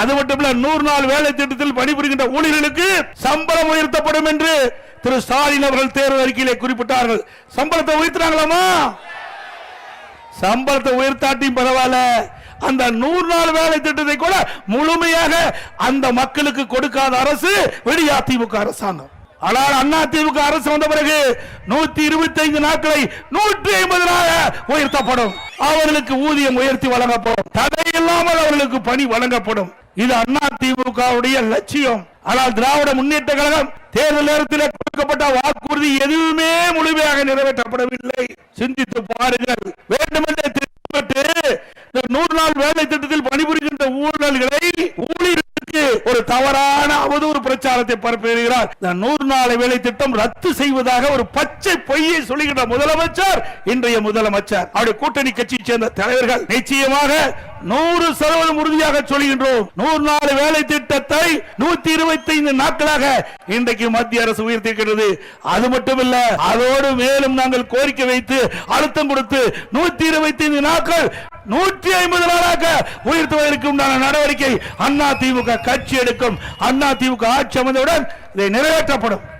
அது மட்டுமல்ல 100 நாள் வேலை திட்டத்தில் பணிபுரிகின்ற ஊழியர்களுக்கு சம்பளம் உயர்த்தப்படும் என்று திரு ஸ்டாலின் அவர்கள் தேர்தல் அறிக்கையிலே குறிப்பிட்டார்கள். சம்பளத்தை உயர்த்தினாங்களாமா? சம்பளத்தை உயர்த்தாட்டியும் பரவாயில்ல, அந்த 100 நாள் வேலை திட்டத்தை கூட முழுமையாக அந்த மக்களுக்கு கொடுக்காத அரசு அதிமுக அரசாங்கம். ஆனால் அதிமுக அரசு வந்த பிறகு 125 நாட்களை 150 உயர்த்தப்படும். அவர்களுக்கு ஊதியம் உயர்த்தி வழங்கப்படும். தடையில்லாமல் அவர்களுக்கு பணி வழங்கப்படும். இது அதிமுகவுடைய லட்சியம். ஆனால் திராவிட முன்னேற்ற கழகம் தேர்தல் நேரத்தில் கொடுக்கப்பட்ட வாக்குறுதி எதுவுமே முழுமையாக நிறைவேற்றப்படவில்லை. சிந்தித்து பாருங்கள். வேண்டுமென்றே திட்டமிட்டு 100 நாள் வேலை திட்டத்தில் பணிபுரிகின்ற ஊழியர்களுக்கு ஒரு தவறான அவதூறு பிரச்சாரத்தை பரப்புகிறார். 100 நாள் வேலை திட்டம் ரத்து செய்வதாக ஒரு பச்சை பொய்யை சொல்லுகின்ற முதலமைச்சர், இன்றைய முதலமைச்சர், அவருடைய கூட்டணி கட்சியை சேர்ந்த தலைவர்கள் நிச்சயமாக 100% உறுதியாக சொல்கின்றோம். 100 நாள் வேலை திட்டத்தை 125 நாட்களாக இன்றைக்கு மத்திய அரசு உயர்த்திருக்கிறது. அது மட்டுமல்ல, அதோடு மேலும் நாங்கள் கோரிக்கை வைத்து அழுத்தம் கொடுத்து 125 நாட்கள் 150 நாளாக உயர்த்துவதற்கு உண்டான நடவடிக்கை அதிமுக கட்சி எடுக்கும். அதிமுக ஆட்சி அமைந்தவுடன் இதை நிறைவேற்றப்படும்.